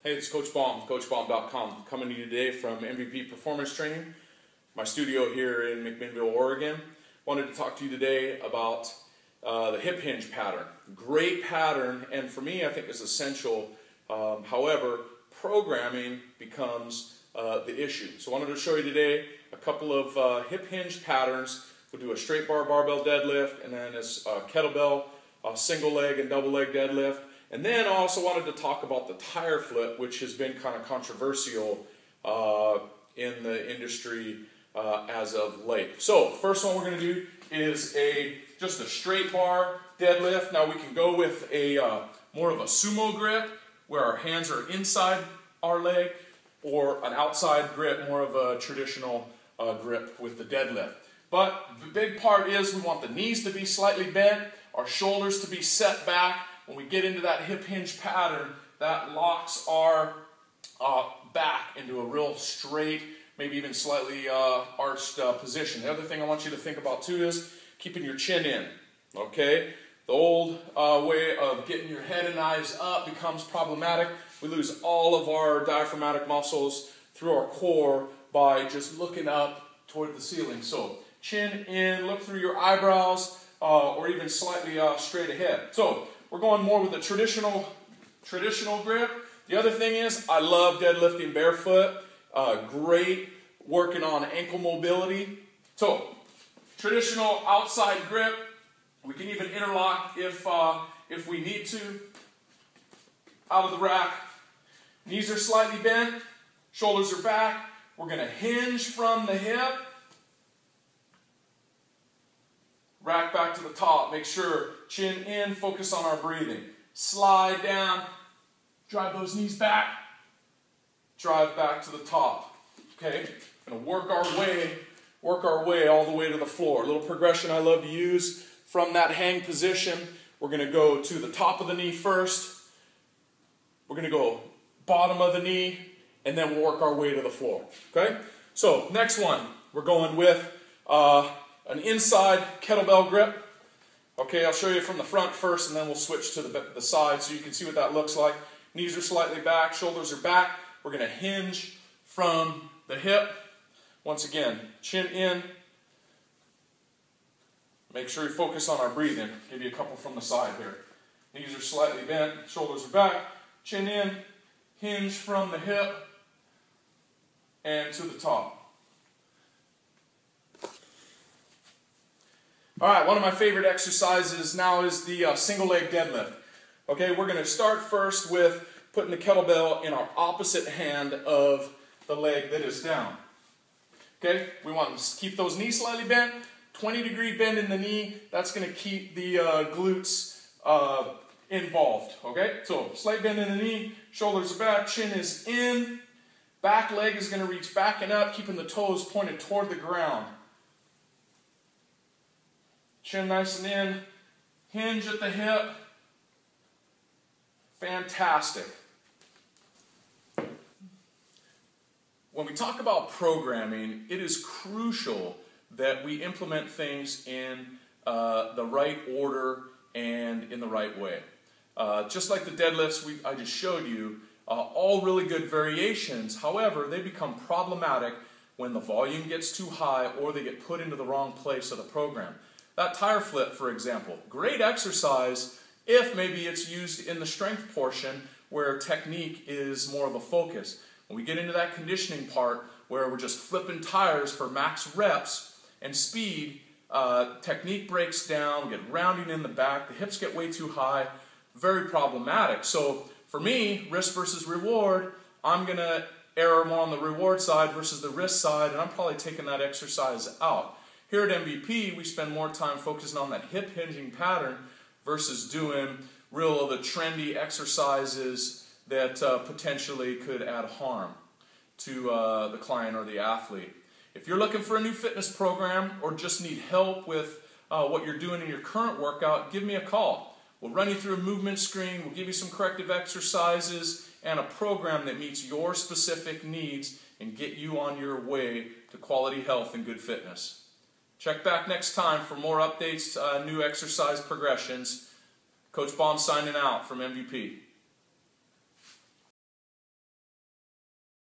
Hey, it's Coach Baum, CoachBaum.com, coming to you today from MVP Performance Training, my studio here in McMinnville, Oregon. Wanted to talk to you today about the hip hinge pattern. Great pattern, and for me, I think is essential. However, programming becomes the issue. So I wanted to show you today a couple of hip hinge patterns. We'll do a straight bar barbell deadlift, and then a kettlebell, single leg and double leg deadlift. And then I also wanted to talk about the tire flip, which has been kind of controversial in the industry as of late. So first one we're going to do is just a straight bar deadlift. Now we can go with a more of a sumo grip, where our hands are inside our leg, or an outside grip, more of a traditional grip with the deadlift. But the big part is we want the knees to be slightly bent, our shoulders to be set back. When we get into that hip hinge pattern, that locks our back into a real straight, maybe even slightly arched position. The other thing I want you to think about too is keeping your chin in, okay? The old way of getting your head and eyes up becomes problematic. We lose all of our diaphragmatic muscles through our core by just looking up toward the ceiling. So chin in, look through your eyebrows, or even slightly straight ahead. So we're going more with a traditional grip. The other thing is, I love deadlifting barefoot. Great working on ankle mobility. So, traditional outside grip. We can even interlock if we need to. Out of the rack. Knees are slightly bent. Shoulders are back. We're going to hinge from the hip. Rack back to the top. Make sure chin in, focus on our breathing. Slide down, drive those knees back, drive back to the top. Okay? Gonna work our way all the way to the floor. A little progression I love to use from that hang position. We're gonna go to the top of the knee first. We're gonna go bottom of the knee, and then we'll work our way to the floor. Okay? So next one, we're going with an inside kettlebell grip. Okay, I'll show you from the front first, and then we'll switch to the side so you can see what that looks like. Knees are slightly back, shoulders are back. We're going to hinge from the hip. Once again, chin in. Make sure you focus on our breathing. Give you a couple from the side here. Knees are slightly bent, shoulders are back, chin in, hinge from the hip, and to the top. All right, one of my favorite exercises now is the single leg deadlift. Okay, we're going to start first with putting the kettlebell in our opposite hand of the leg that is down. Okay, we want to keep those knees slightly bent, 20-degree bend in the knee. That's going to keep the glutes involved. Okay, so slight bend in the knee, shoulders are back, chin is in, back leg is going to reach back and up, keeping the toes pointed toward the ground. Chin nice and in, hinge at the hip. Fantastic. When we talk about programming, it is crucial that we implement things in the right order and in the right way. Just like the deadlifts I just showed you, all really good variations. However, they become problematic when the volume gets too high or they get put into the wrong place of the program. That tire flip, for example, great exercise if maybe it's used in the strength portion where technique is more of a focus. When we get into that conditioning part where we're just flipping tires for max reps and speed, technique breaks down, we get rounding in the back, the hips get way too high, very problematic. So for me, risk versus reward, I'm going to err more on the reward side versus the risk side, and I'm probably taking that exercise out. Here at MVP, we spend more time focusing on that hip hinging pattern versus doing real of the trendy exercises that potentially could add harm to the client or the athlete. If you're looking for a new fitness program or just need help with what you're doing in your current workout, give me a call. We'll run you through a movement screen, we'll give you some corrective exercises and a program that meets your specific needs and get you on your way to quality health and good fitness. Check back next time for more updates, new exercise progressions. Coach Baum signing out from MVP.